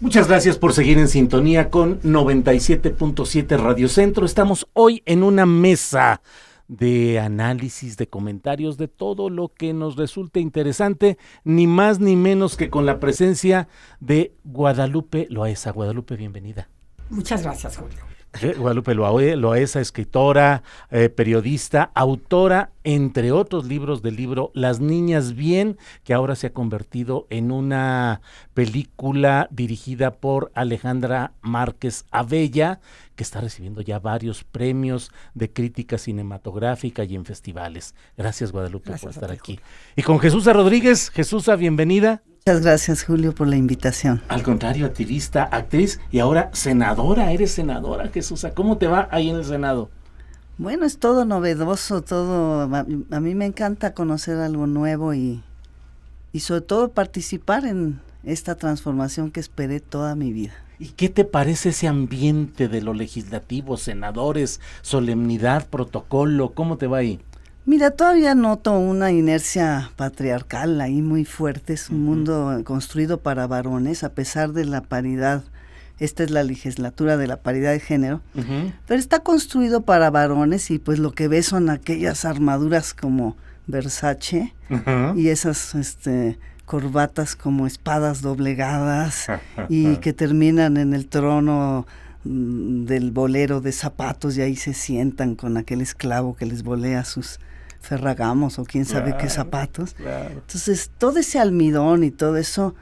Muchas gracias por seguir en sintonía con 97.7 Radio Centro. Estamos hoy en una mesa de análisis, de comentarios, de todo lo que nos resulte interesante, ni más ni menos que con la presencia de Guadalupe Loaesa. Guadalupe, bienvenida. Muchas gracias, Julio. Guadalupe Loaesa, escritora, periodista, autora, entre otros libros, del libro Las Niñas Bien, que ahora se ha convertido en una película dirigida por Alejandra Márquez Abella, que está recibiendo ya varios premios de crítica cinematográfica y en festivales. Gracias, Guadalupe, por estar aquí. Y con Jesús Rodríguez. Jesús, bienvenida. Muchas gracias, Julio, por la invitación. Al contrario, activista, actriz y ahora senadora. Eres senadora, Jesús. ¿Cómo te va ahí en el Senado? Bueno, es todo novedoso, todo. A mí me encanta conocer algo nuevo y sobre todo participar en esta transformación que esperé toda mi vida. ¿Y qué te parece ese ambiente de lo legislativo, senadores, solemnidad, protocolo? ¿Cómo te va ahí? Mira, todavía noto una inercia patriarcal ahí muy fuerte. Es un mundo construido para varones, a pesar de la paridad. Esta es la legislatura de la paridad de género, pero está construido para varones y pues lo que ves son aquellas armaduras como Versace y esas corbatas como espadas doblegadas y que terminan en el trono del bolero de zapatos y ahí se sientan con aquel esclavo que les volea sus ferragamos o quién sabe qué zapatos. Claro. Entonces, todo ese almidón y todo eso,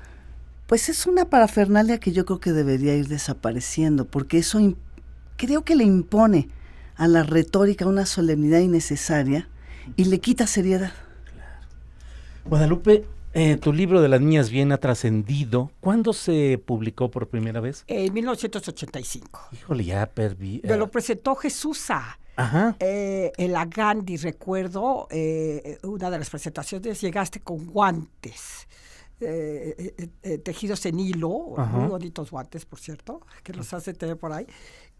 pues es una parafernalia que yo creo que debería ir desapareciendo, porque eso creo que le impone a la retórica una solemnidad innecesaria y le quita seriedad. Claro. Guadalupe, tu libro de Las Niñas Bien ha trascendido. ¿Cuándo se publicó por primera vez? En 1985. Híjole, ya perdí. Me lo presentó Jesús en la Gandhi, recuerdo, una de las presentaciones, llegaste con guantes tejidos en hilo, muy bonitos guantes, por cierto, que los hace tener por ahí,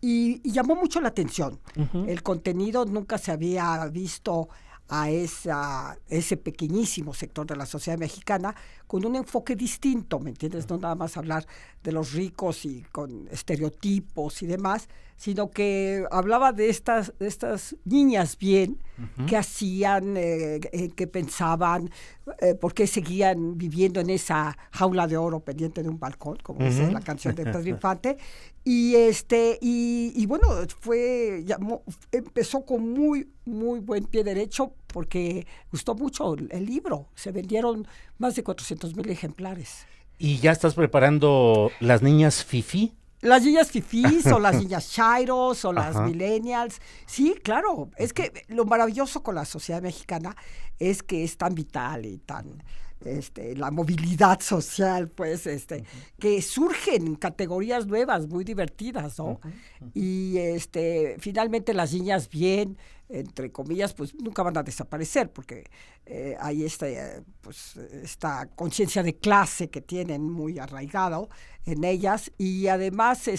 y llamó mucho la atención. El contenido nunca se había visto a ese pequeñísimo sector de la sociedad mexicana con un enfoque distinto, ¿me entiendes? No nada más hablar de los ricos y con estereotipos y demás, sino que hablaba de estas niñas bien, que hacían, que pensaban, por qué seguían viviendo en esa jaula de oro pendiente de un balcón, como dice la canción de Pedro Infante. Y bueno, empezó con muy, muy buen pie derecho porque gustó mucho el libro. Se vendieron más de 400,000 ejemplares. ¿Y ya estás preparando Las Niñas Fifí? Las niñas fifís o las niñas chairos o las millennials. Sí, claro. Es que lo maravilloso con la sociedad mexicana es que es tan vital y tan... la movilidad social, pues, que surgen categorías nuevas, muy divertidas, ¿no? Y finalmente las niñas bien, entre comillas, pues nunca van a desaparecer, porque hay esta conciencia de clase que tienen muy arraigado en ellas, y además,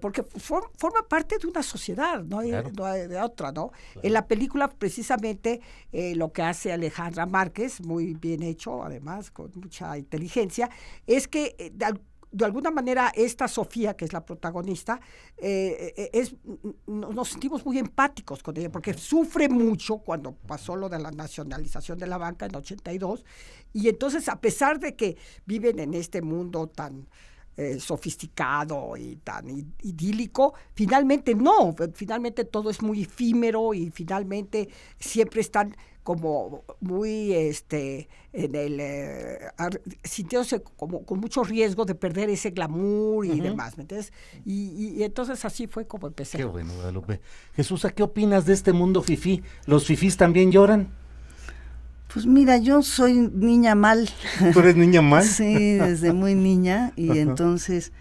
porque forma parte de una sociedad, no hay, claro, no hay de otra, ¿no? Claro. En la película, precisamente, lo que hace Alejandra Márquez, muy bien hecho, además, con mucha inteligencia, es que de alguna manera esta Sofía, que es la protagonista, nos sentimos muy empáticos con ella, porque sufre mucho cuando pasó lo de la nacionalización de la banca en 82, y entonces, a pesar de que viven en este mundo tan sofisticado y tan idílico, finalmente todo es muy efímero y finalmente siempre están como muy sintiéndose como con mucho riesgo de perder ese glamour y demás, ¿me entiendes? Y entonces así fue como empecé. Qué bueno, Guadalupe. Jesús, ¿qué opinas de este mundo fifí? ¿Los fifís también lloran? Pues mira, yo soy niña mal. ¿Tú eres niña mal? Sí, desde muy niña, y entonces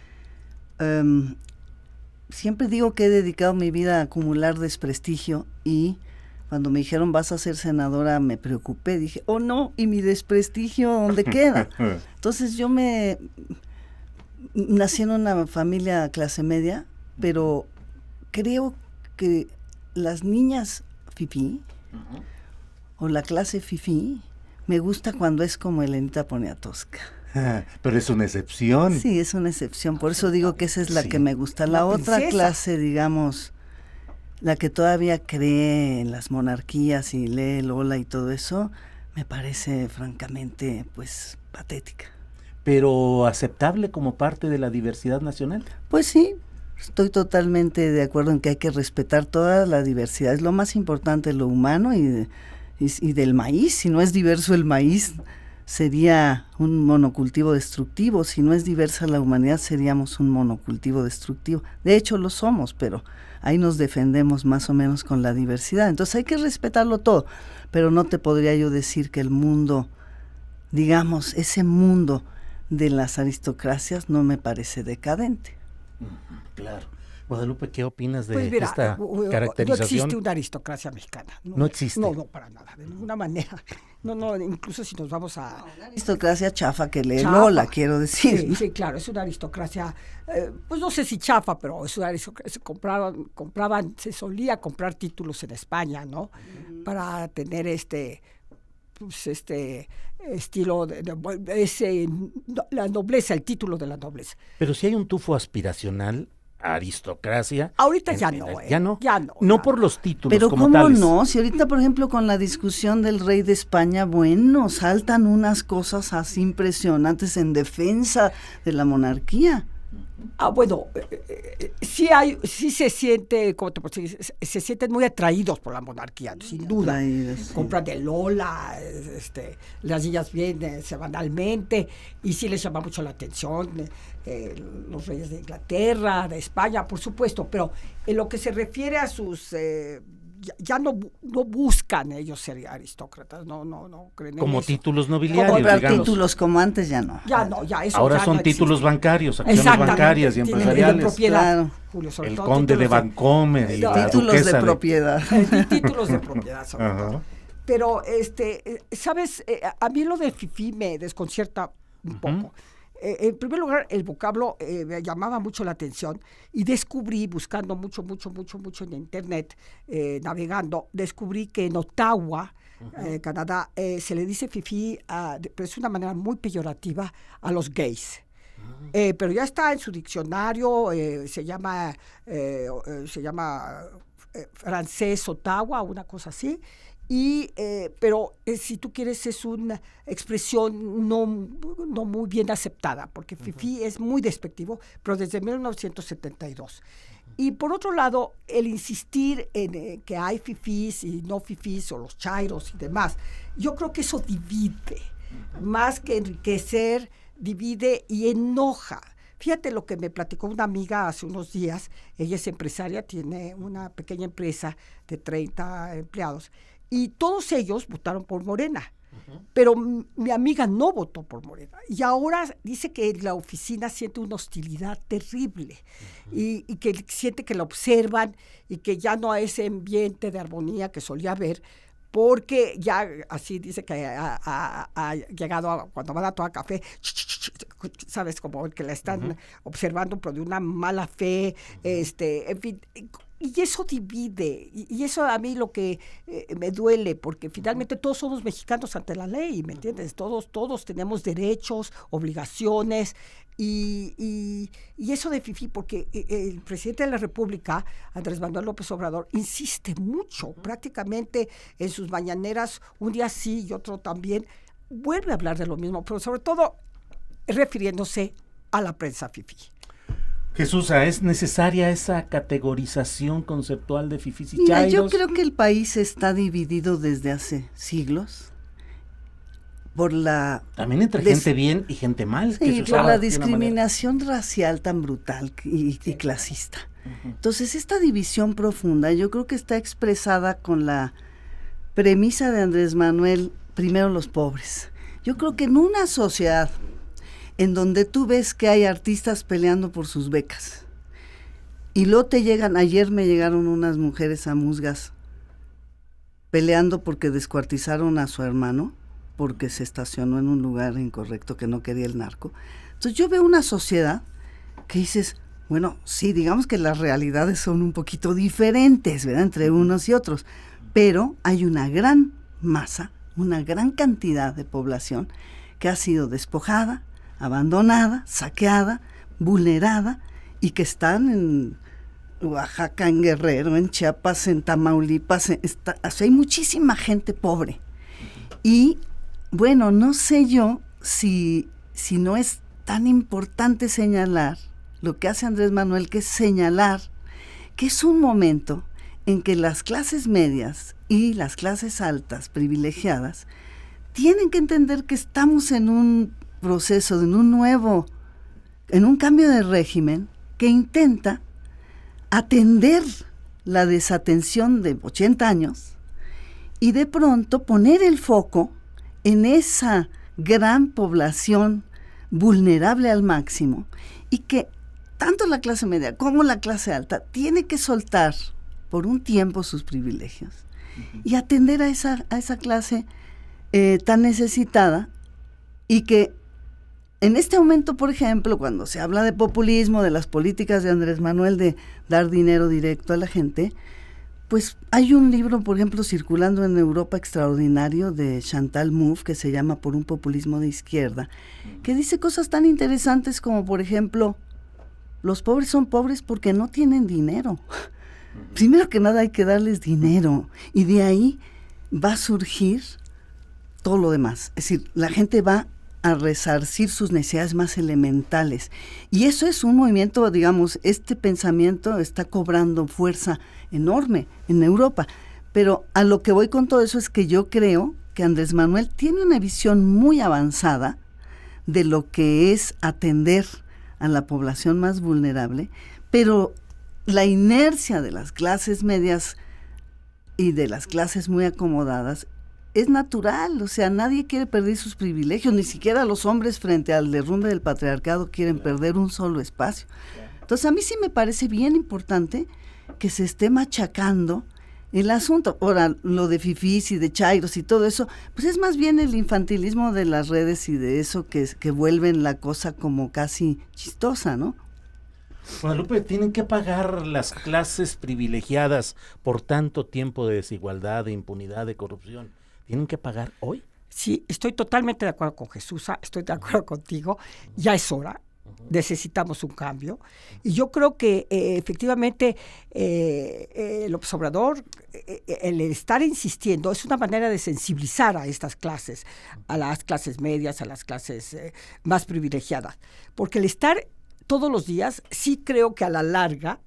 siempre digo que he dedicado mi vida a acumular desprestigio, y cuando me dijeron vas a ser senadora me preocupé, dije, oh no, ¿y mi desprestigio dónde queda? Entonces yo nací en una familia clase media, pero creo que las niñas fifí o la clase fifí me gusta cuando es como Elenita Poniatowska. Pero es una excepción. Sí, es una excepción, por eso digo que esa es la Sí. que me gusta. La otra princesa. clase, digamos, la que todavía cree en las monarquías y lee Lola y todo eso, me parece francamente, pues, patética. Pero aceptable como parte de la diversidad nacional. Pues sí, estoy totalmente de acuerdo en que hay que respetar toda la diversidad. Es lo más importante, lo humano y del maíz. Si no es diverso el maíz, sería un monocultivo destructivo. Si no es diversa la humanidad, seríamos un monocultivo destructivo. De hecho, lo somos, pero ahí nos defendemos más o menos con la diversidad. Entonces hay que respetarlo todo. Pero no te podría yo decir que el mundo, digamos, ese mundo de las aristocracias no me parece decadente. Claro. Guadalupe, ¿qué opinas de Pues mira, esta no caracterización? existe una aristocracia mexicana. No existe. No, para nada, de ninguna manera. No, incluso si nos vamos a... Aristocracia chafa que lee Chafa. Lola, quiero decir. Sí, sí, claro, es una aristocracia, pues no sé si chafa, pero es una aristocracia, se solía comprar títulos en España, ¿no? Para tener pues estilo, la nobleza, el título de la nobleza. Pero si hay un tufo aspiracional, aristocracia. Ahorita ya no, Ya no. Ya no. No ya por no. los títulos Pero como ¿cómo tales. no? Si ahorita, por ejemplo, con la discusión del rey de España, bueno, saltan unas cosas así impresionantes en defensa de la monarquía. Bueno, sí se siente, ¿cómo te puedo decir? Se sienten muy atraídos por la monarquía, sin duda. Atraídos, sí. Compran de Lola, las niñas vienen semanalmente y sí les llama mucho la atención los reyes de Inglaterra, de España, por supuesto, pero en lo que se refiere a sus... ya no buscan ellos ser aristócratas, no creen en Como eso. títulos Como nobiliarios, Comprar digamos. títulos como antes ya no. Ya no, ya eso Ahora ya son no títulos existe. bancarios, acciones Exactamente, bancarias y tienen de empresariales. propiedad, Claro. Julio, sobre El todo conde de títulos Vancomer y la Títulos duquesa de propiedad. títulos de propiedad sobre Ajá. todo. Pero, ¿sabes? A mí lo de fifí me desconcierta un poco. En primer lugar, el vocablo me llamaba mucho la atención y descubrí, buscando mucho en internet, navegando, descubrí que en Ottawa, Canadá, se le dice fifí, pero es una manera muy peyorativa a los gays. Pero ya está en su diccionario, se llama francés Ottawa, una cosa así. Pero si tú quieres es una expresión no muy bien aceptada, porque fifí es muy despectivo, pero desde 1972. Y por otro lado, el insistir en que hay fifís y no fifís, o los chairos y demás, yo creo que eso divide, más que enriquecer, divide y enoja. Fíjate lo que me platicó una amiga hace unos días. Ella es empresaria, tiene una pequeña empresa de 30 empleados, y todos ellos votaron por Morena. Pero mi amiga no votó por Morena. Y ahora dice que en la oficina siente una hostilidad terrible y que siente que la observan y que ya no hay ese ambiente de armonía que solía haber, porque ya así dice que ha llegado cuando van a tomar café, sabes, como que la están observando, pero de una mala fe, en fin. Y eso divide, y eso a mí lo que me duele, porque finalmente todos somos mexicanos ante la ley, ¿me entiendes? Todos tenemos derechos, obligaciones, y eso de fifí, porque el presidente de la República, Andrés Manuel López Obrador, insiste mucho, prácticamente en sus mañaneras, un día sí y otro también, vuelve a hablar de lo mismo, pero sobre todo refiriéndose a la prensa fifí. Jesús, ¿es necesaria esa categorización conceptual de fifís y Mira, chairos? yo creo que el país está dividido desde hace siglos por la... También entre gente bien y gente mal. que Sí, se por usaba la de una discriminación racial tan brutal y clasista. Entonces, esta división profunda yo creo que está expresada con la premisa de Andrés Manuel, primero los pobres. Yo creo que en una sociedad en donde tú ves que hay artistas peleando por sus becas, y luego ayer me llegaron unas mujeres a Musgas peleando porque descuartizaron a su hermano, porque se estacionó en un lugar incorrecto que no quería el narco. Entonces yo veo una sociedad que dices, bueno, sí, digamos que las realidades son un poquito diferentes, ¿verdad?, entre unos y otros, pero hay una gran masa, una gran cantidad de población que ha sido despojada, abandonada, saqueada, vulnerada, y que están en Oaxaca, en Guerrero, en Chiapas, en Tamaulipas, hay muchísima gente pobre. Y bueno, no sé yo si no es tan importante señalar lo que hace Andrés Manuel, que es señalar que es un momento en que las clases medias y las clases altas, privilegiadas, tienen que entender que estamos en un proceso, en un cambio de régimen que intenta atender la desatención de 80 años y de pronto poner el foco en esa gran población vulnerable al máximo, y que tanto la clase media como la clase alta tiene que soltar por un tiempo sus privilegios y atender a esa clase tan necesitada, y que en este momento, por ejemplo, cuando se habla de populismo, de las políticas de Andrés Manuel de dar dinero directo a la gente, pues hay un libro, por ejemplo, circulando en Europa extraordinario de Chantal Mouffe, que se llama Por un populismo de izquierda, que dice cosas tan interesantes como, por ejemplo, los pobres son pobres porque no tienen dinero. Primero que nada hay que darles dinero, y de ahí va a surgir todo lo demás. Es decir, la gente va a resarcir sus necesidades más elementales. Y eso es un movimiento, digamos, este pensamiento está cobrando fuerza enorme en Europa. Pero a lo que voy con todo eso es que yo creo que Andrés Manuel tiene una visión muy avanzada de lo que es atender a la población más vulnerable, pero la inercia de las clases medias y de las clases muy acomodadas es natural. O sea, nadie quiere perder sus privilegios, ni siquiera los hombres frente al derrumbe del patriarcado quieren perder un solo espacio. Entonces a mí sí me parece bien importante que se esté machacando el asunto. Ahora, lo de fifís y de chairos y todo eso, pues es más bien el infantilismo de las redes y de eso que vuelven la cosa como casi chistosa, ¿no? Guadalupe, ¿tienen que pagar las clases privilegiadas por tanto tiempo de desigualdad, de impunidad, de corrupción? ¿Tienen que pagar hoy? Sí, estoy totalmente de acuerdo con Jesús, estoy de acuerdo contigo, ya es hora, necesitamos un cambio, y yo creo que efectivamente López Obrador, el estar insistiendo, es una manera de sensibilizar a estas clases, a las clases medias, a las clases más privilegiadas, porque el estar todos los días, sí creo que a la larga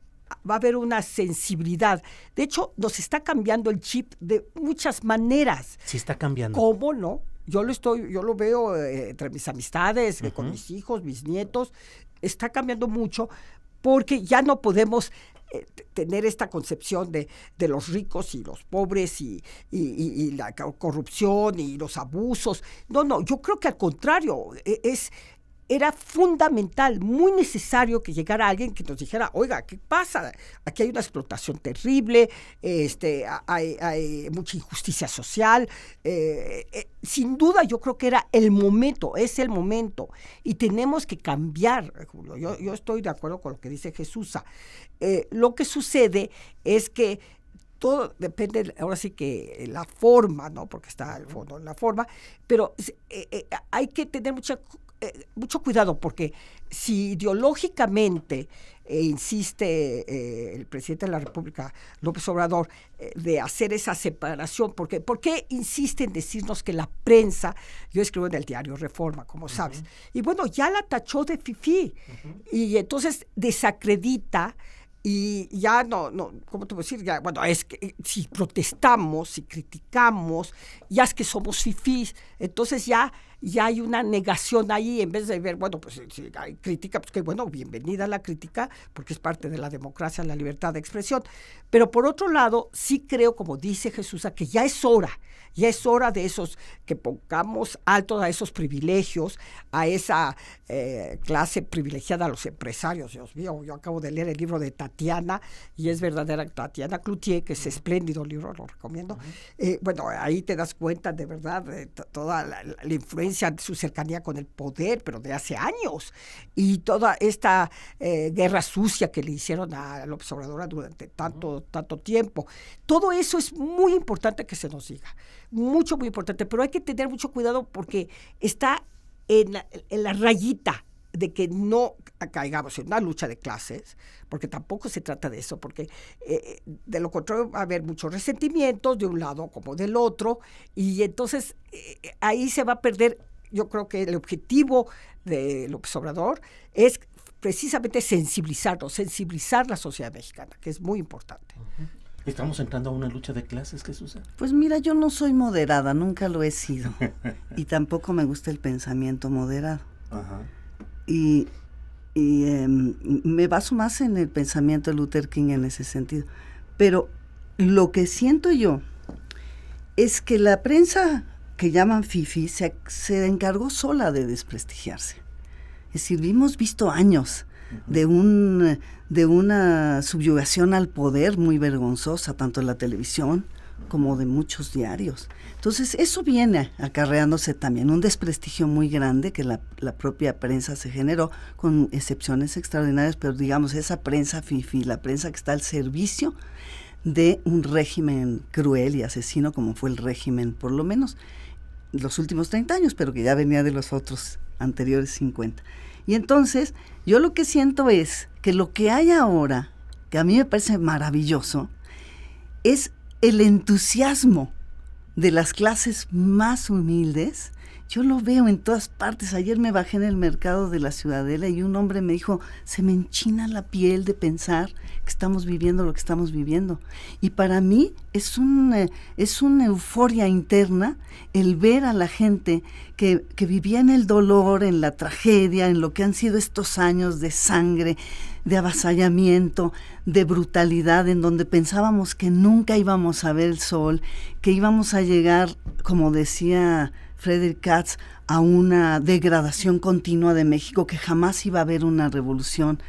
va a haber una sensibilidad. De hecho, nos está cambiando el chip de muchas maneras. Sí está cambiando. ¿Cómo no? Yo lo veo entre mis amistades, con mis hijos, mis nietos. Está cambiando mucho porque ya no podemos tener esta concepción de los ricos y los pobres y la corrupción y los abusos. No, yo creo que al contrario, era fundamental, muy necesario que llegara alguien que nos dijera, oiga, ¿qué pasa? Aquí hay una explotación terrible, hay mucha injusticia social. Sin duda yo creo que era el momento, es el momento. Y tenemos que cambiar, Julio. Yo estoy de acuerdo con lo que dice Jesús. Lo que sucede es que todo depende, ahora sí que la forma, ¿no? Porque está el fondo en la forma, pero hay que tener mucho cuidado, porque si ideológicamente insiste el presidente de la República, López Obrador, de hacer esa separación, ¿por qué insiste en decirnos que la prensa, yo escribo en el diario Reforma, como sabes, y bueno, ya la tachó de fifí, y entonces desacredita. Y ya no, ¿cómo te voy a decir? Ya, bueno, es que si protestamos, si criticamos, ya es que somos fifís, entonces ya hay una negación ahí, en vez de ver, bueno, pues si hay crítica, pues que bueno, bienvenida a la crítica, porque es parte de la democracia, la libertad de expresión. Pero por otro lado, sí creo, como dice Jesús, que ya es hora de esos, que pongamos alto a esos privilegios, a esa clase privilegiada, a los empresarios. Dios mío, yo acabo de leer el libro de Tatiana, y es verdadera Tatiana Cloutier, que es espléndido libro, lo recomiendo. Bueno, ahí te das cuenta de verdad de toda la influencia de su cercanía con el poder, pero de hace años, y toda esta guerra sucia que le hicieron a López Obrador durante tanto tiempo. Todo eso es muy importante que se nos diga, muy importante, pero hay que tener mucho cuidado porque está en la rayita de que no caigamos en una lucha de clases, porque tampoco se trata de eso, porque de lo contrario va a haber muchos resentimientos de un lado como del otro, y entonces ahí se va a perder. Yo creo que el objetivo de López Obrador es precisamente sensibilizar la sociedad mexicana, que es muy importante. ¿Estamos entrando a una lucha de clases, Jesús? Pues mira, yo no soy moderada, nunca lo he sido, y tampoco me gusta el pensamiento moderado. Ajá. Y me baso más en el pensamiento de Luther King en ese sentido. Pero lo que siento yo es que la prensa que llaman fifi se encargó sola de desprestigiarse. Es decir, hemos visto años de una subyugación al poder muy vergonzosa, tanto en la televisión como de muchos diarios. Entonces, eso viene acarreándose también un desprestigio muy grande que la propia prensa se generó, con excepciones extraordinarias, pero digamos, esa prensa fifi, la prensa que está al servicio de un régimen cruel y asesino como fue el régimen, por lo menos, los últimos 30 años, pero que ya venía de los otros anteriores 50. Y entonces, yo lo que siento es que lo que hay ahora, que a mí me parece maravilloso, es el entusiasmo de las clases más humildes. Yo lo veo en todas partes. Ayer me bajé en el mercado de la Ciudadela y un hombre me dijo, se me enchina la piel de pensar que estamos viviendo lo que estamos viviendo. Y para mí es una euforia interna el ver a la gente que vivía en el dolor, en la tragedia, en lo que han sido estos años de sangre, de avasallamiento, de brutalidad, en donde pensábamos que nunca íbamos a ver el sol, que íbamos a llegar, como decía Frederick Katz, a una degradación continua de México, que jamás iba a haber una revolución,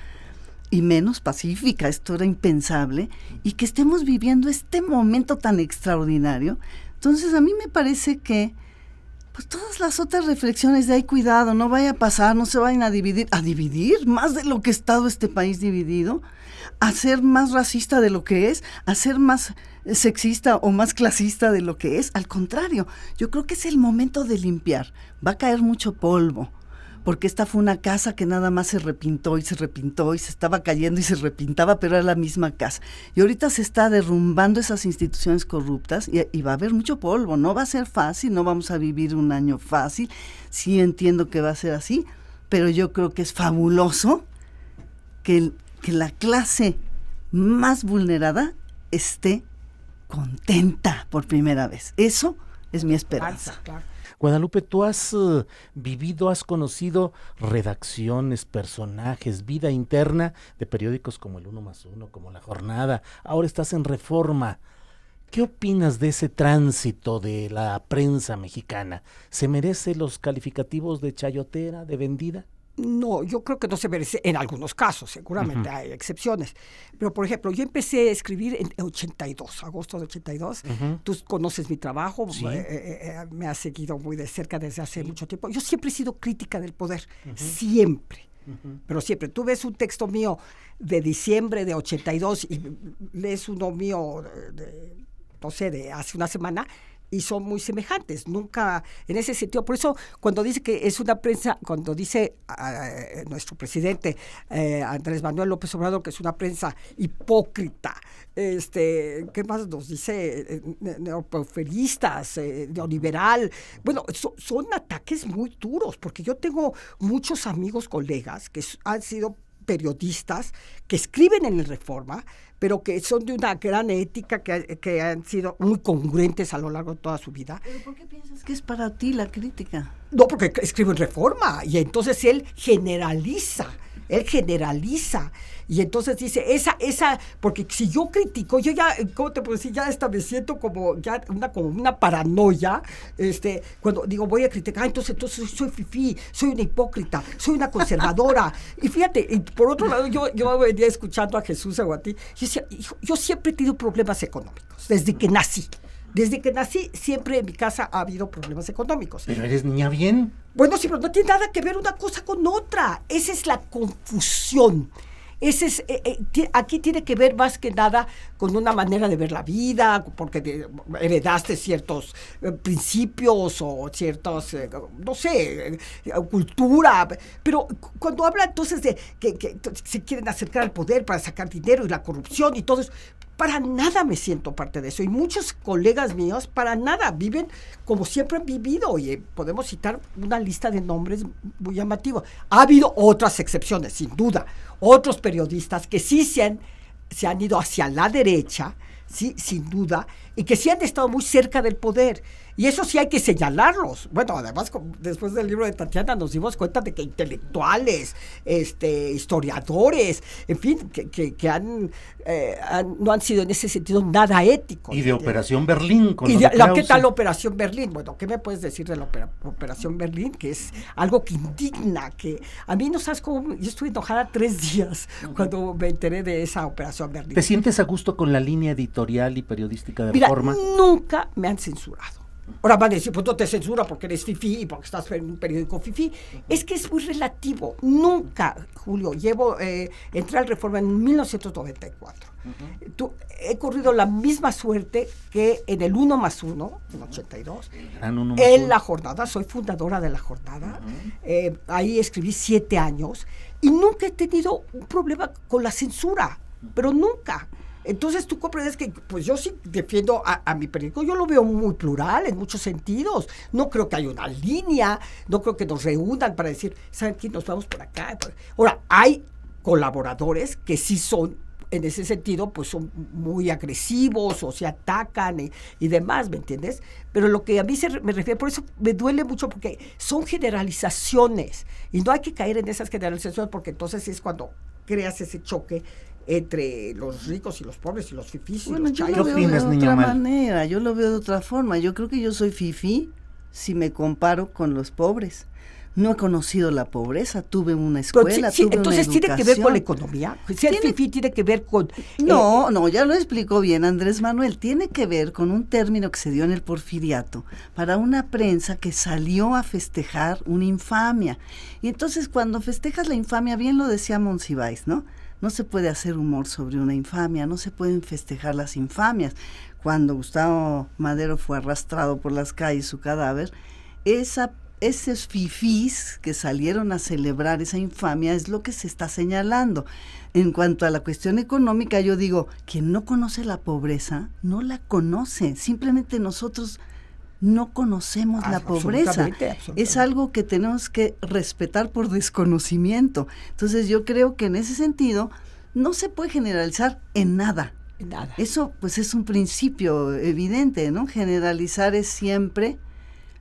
y menos pacífica, esto era impensable, y que estemos viviendo este momento tan extraordinario. Entonces a mí me parece que pues todas las otras reflexiones de cuidado, no vaya a pasar, no se vayan a dividir más de lo que ha estado este país dividido, a ser más racista de lo que es, a ser más sexista o más clasista de lo que es. Al contrario, yo creo que es el momento de limpiar. Va a caer mucho polvo, porque esta fue una casa que nada más se repintó y se estaba cayendo y se repintaba, pero era la misma casa. Y ahorita se está derrumbando esas instituciones corruptas y va a haber mucho polvo. No va a ser fácil, no vamos a vivir un año fácil. Sí entiendo que va a ser así, pero yo creo que es fabuloso que la clase más vulnerada esté contenta por primera vez. Eso es mi esperanza. Claro. Guadalupe, tú has vivido, has conocido redacciones, personajes, vida interna de periódicos como el 1+1, como La Jornada. Ahora estás en Reforma. ¿Qué opinas de ese tránsito de la prensa mexicana? ¿Se merece los calificativos de chayotera, de vendida? No, yo creo que no se merece en algunos casos, seguramente hay excepciones. Pero, por ejemplo, yo empecé a escribir en 82, agosto de 82. Tú conoces mi trabajo, sí. Me has seguido muy de cerca desde hace mucho tiempo. Yo siempre he sido crítica del poder, siempre. Pero siempre. Tú ves un texto mío de diciembre de 82 y lees uno mío de hace una semana, y son muy semejantes, nunca en ese sentido. Por eso, cuando dice que es una prensa, cuando dice nuestro presidente Andrés Manuel López Obrador que es una prensa hipócrita, ¿qué más nos dice? Neoporfiristas, neoliberal. Bueno, son ataques muy duros, porque yo tengo muchos amigos, colegas, que han sido periodistas, que escriben en el Reforma, pero que son de una gran ética, que han sido muy congruentes a lo largo de toda su vida. ¿Pero por qué piensas que es para ti la crítica? No, porque escribo en Reforma, y entonces él generaliza, y entonces dice, porque si yo critico, yo ya, ¿cómo te puedo decir? Ya me siento como una paranoia, cuando digo voy a criticar, entonces soy fifí, soy una hipócrita, soy una conservadora. Y fíjate, y por otro lado, yo venía escuchando a Jesús o a ti, y decía, yo siempre he tenido problemas económicos, desde que nací. Desde que nací, siempre en mi casa ha habido problemas económicos. ¿Pero eres niña bien? Bueno, sí, pero no tiene nada que ver una cosa con otra. Esa es la confusión Aquí tiene que ver más que nada con una manera de ver la vida, porque heredaste ciertos principios o ciertos, no sé, cultura. Pero cuando habla entonces de que se quieren acercar al poder para sacar dinero y la corrupción y todo eso, para nada me siento parte de eso. Y muchos colegas míos, para nada, viven como siempre han vivido. Y podemos citar una lista de nombres muy llamativos. Ha habido otras excepciones, sin duda. Otros periodistas que sí se han ido hacia la derecha, sí, sin duda, y que sí han estado muy cerca del poder. Y eso sí hay que señalarlos. Bueno, además, después del libro de Tatiana nos dimos cuenta de que intelectuales, historiadores, en fin, que no han sido en ese sentido nada éticos. Y de Operación Berlín. ¿Qué tal la Operación Berlín? Bueno, ¿qué me puedes decir de la Operación Berlín? Que es algo que indigna, que a mí no sabes cómo, yo estuve enojada 3 días cuando me enteré de esa Operación Berlín. ¿Te sientes a gusto con la línea editorial y periodística de Mira, Reforma? Nunca me han censurado. Ahora van a decir, pues no te censura porque eres fifí y porque estás en un periódico fifí. Es que es muy relativo. Nunca, Julio, entré al Reforma en 1994. He corrido la misma suerte que en el 1+1, en 82, en La Jornada. Soy fundadora de La Jornada. Ahí escribí 7 años y nunca he tenido un problema con la censura, pero nunca. Entonces tú comprendes que pues yo sí defiendo a mi periódico, yo lo veo muy plural en muchos sentidos. No creo que haya una línea, no creo que nos reúnan para decir, ¿saben qué? Nos vamos por acá. Ahora, hay colaboradores que sí son, en ese sentido, pues son muy agresivos o se atacan y demás, ¿me entiendes? Pero lo que a mí me refiere, por eso me duele mucho, porque son generalizaciones y no hay que caer en esas generalizaciones, porque entonces es cuando creas ese choque entre los ricos y los pobres y los fifís y los chayos. Yo lo veo de otra manera, yo lo veo de otra forma. Yo creo que yo soy fifí si me comparo con los pobres. No he conocido la pobreza, tuve una escuela, tuve entonces una educación. ¿Tiene que ver con la economía? Ser fifí tiene que ver con... No, ya lo explicó bien Andrés Manuel. Tiene que ver con un término que se dio en el Porfiriato para una prensa que salió a festejar una infamia. Y entonces cuando festejas la infamia, bien lo decía Monsiváis, ¿no? No se puede hacer humor sobre una infamia, no se pueden festejar las infamias. Cuando Gustavo Madero fue arrastrado por las calles, su cadáver, esos fifís que salieron a celebrar esa infamia es lo que se está señalando. En cuanto a la cuestión económica, yo digo, quien no conoce la pobreza, no la conoce. Simplemente nosotros no conocemos la pobreza. Absolutamente. Es algo que tenemos que respetar por desconocimiento. Entonces yo creo que en ese sentido no se puede generalizar en nada. Eso pues es un principio evidente, ¿no? Generalizar es siempre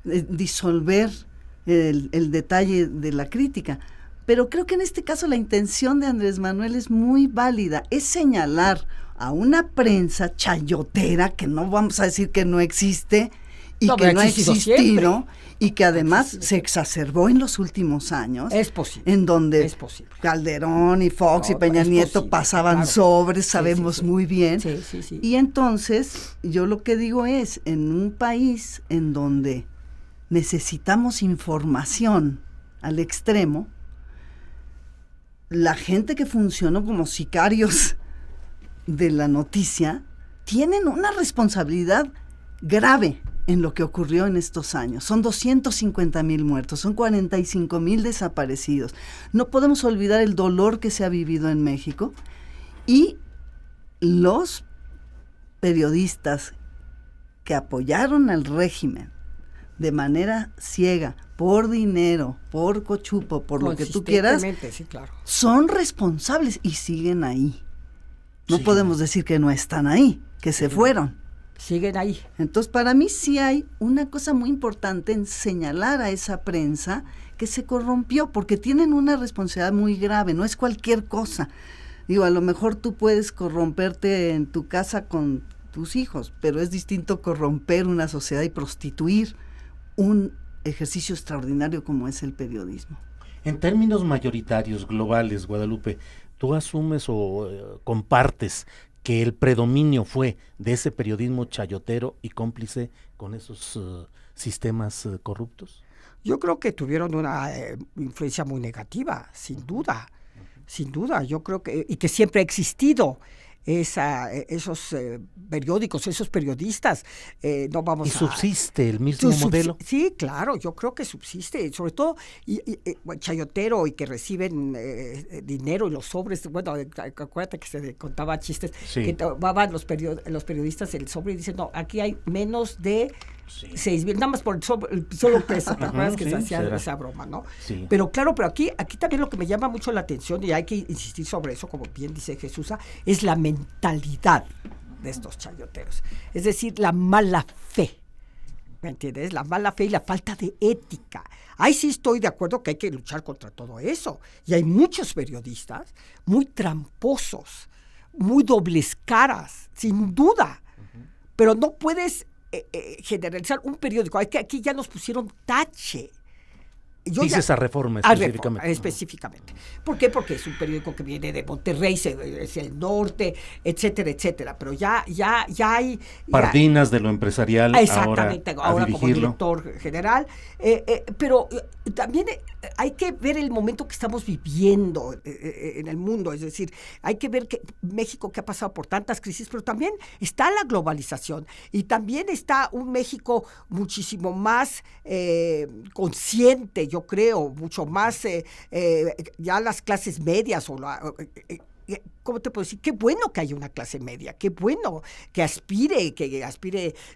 disolver el detalle de la crítica. Pero creo que en este caso la intención de Andrés Manuel es muy válida, es señalar a una prensa chayotera, que no vamos a decir que no existe, y que no ha existido, y que además se exacerbó en los últimos años. Es posible. En donde Calderón y Fox y Peña Nieto pasaban sobres, sabemos muy bien. Sí. Y entonces, yo lo que digo es, en un país en donde necesitamos información al extremo, la gente que funcionó como sicarios de la noticia tienen una responsabilidad grave en lo que ocurrió en estos años. Son 250,000 muertos, son 45,000 desaparecidos. No podemos olvidar el dolor que se ha vivido en México, y los periodistas que apoyaron al régimen de manera ciega, por dinero, por cochupo, por lo que tú quieras, sí, claro, son responsables y siguen ahí. No podemos decir que no están ahí, que se fueron. Siguen ahí. Entonces, para mí sí hay una cosa muy importante en señalar a esa prensa que se corrompió, porque tienen una responsabilidad muy grave, no es cualquier cosa. Digo, a lo mejor tú puedes corromperte en tu casa con tus hijos, pero es distinto corromper una sociedad y prostituir un ejercicio extraordinario como es el periodismo. En términos mayoritarios, globales, Guadalupe, ¿tú asumes o compartes que el predominio fue de ese periodismo chayotero y cómplice con esos sistemas corruptos? Yo creo que tuvieron una influencia muy negativa, sin duda. sin duda, yo creo que, y que siempre ha existido esos periódicos, esos periodistas, no vamos ¿Y subsiste el mismo modelo? Sí, claro, yo creo que subsiste, sobre todo chayotero y que reciben dinero y los sobres, bueno, acuérdate que se contaba chistes, que tomaban los periodistas el sobre y dicen, no, aquí hay menos de 6,000, nada más por el solo peso, ¿te acuerdas que se hacía esa broma, no? Sí. Pero claro, pero aquí también lo que me llama mucho la atención, y hay que insistir sobre eso, como bien dice Jesús, es la mentalidad de estos chayoteros. Es decir, la mala fe, ¿me entiendes? La mala fe y la falta de ética. Ahí sí estoy de acuerdo que hay que luchar contra todo eso. Y hay muchos periodistas muy tramposos, muy dobles caras, sin duda. Pero no puedes generalizar un periódico. Aquí ya nos pusieron tache. Dices a Reforma específicamente. ¿Por qué? Porque es un periódico que viene de Monterrey, es el norte, etcétera, etcétera. Pero ya hay... Pardinas de lo empresarial. Exactamente, ahora como director general. Pero también hay que ver el momento que estamos viviendo en el mundo. Es decir, hay que ver que México, que ha pasado por tantas crisis, pero también está la globalización. Y también está un México muchísimo más consciente, yo creo, mucho más ya las clases medias ¿cómo te puedo decir? Qué bueno que haya una clase media, qué bueno que aspire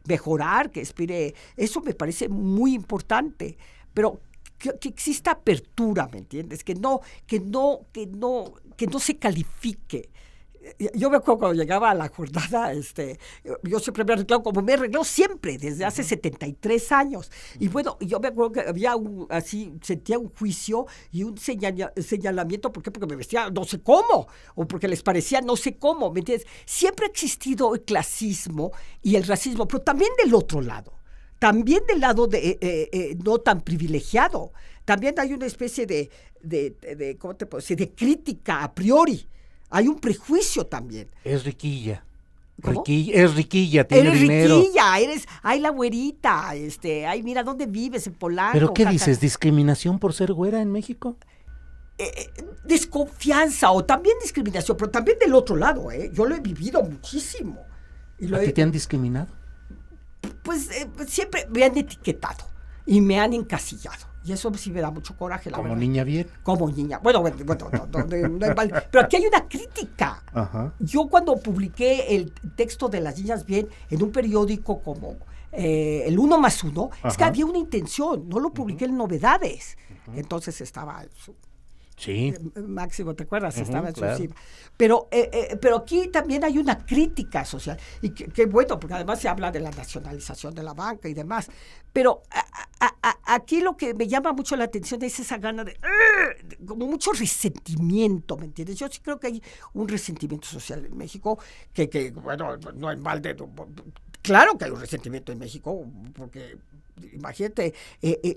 mejorar, que aspire, eso me parece muy importante, pero que exista apertura, ¿me entiendes? Que no se califique. Yo me acuerdo cuando llegaba a la jornada, yo siempre me arreglaba como me arregló siempre, desde hace 73 años. Y bueno, yo me acuerdo que había sentía un juicio y un señalamiento, ¿por qué? Porque me vestía no sé cómo, o porque les parecía no sé cómo, ¿me entiendes? Siempre ha existido el clasismo y el racismo, pero también del otro lado, también del lado no tan privilegiado. También hay una especie de ¿cómo te puedo decir?, de crítica a priori. Hay un prejuicio también. Es riquilla. ¿Cómo? Es riquilla, tiene dinero. Eres riquilla, ay, la güerita, ay, mira, ¿dónde vives? En Polanco. ¿Pero qué dices? ¿Discriminación por ser güera en México? Desconfianza o también discriminación, pero también del otro lado, yo lo he vivido muchísimo. ¿A ti te han discriminado? Pues siempre me han etiquetado y me han encasillado. Y eso sí me da mucho coraje, la verdad. ¿Como niña bien? Como niña. Bueno, no, pero aquí hay una crítica. Ajá. Yo cuando publiqué el texto de Las Niñas Bien en un periódico como el 1+1, es que había una intención, no lo publiqué en Novedades. Entonces estaba... Sí. Máximo, ¿te acuerdas? Estaba en su cima. Pero aquí también hay una crítica social. Y qué bueno, porque además se habla de la nacionalización de la banca y demás. Pero aquí lo que me llama mucho la atención es esa gana de como mucho resentimiento, ¿me entiendes? Yo sí creo que hay un resentimiento social en México que bueno, no es mal de... Claro que hay un resentimiento en México, porque... Imagínate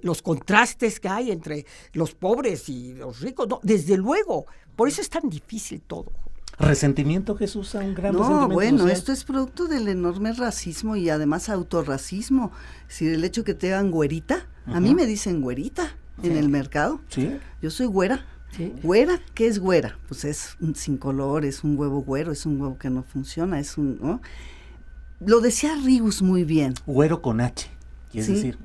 los contrastes que hay entre los pobres y los ricos, no, desde luego, por eso es tan difícil todo. ¿Resentimiento, Jesús? ¿Un gran resentimiento bueno, social? Social? Esto es producto del enorme racismo y además autorracismo. Si el hecho que te hagan güerita, a mí me dicen güerita en el mercado. ¿Sí? Yo soy güera. ¿Sí? ¿Güera? ¿Qué es güera? Pues es sin color, es un huevo güero, es un huevo que no funciona, ¿no? Lo decía Ríos muy bien. Güero con H. Es decir,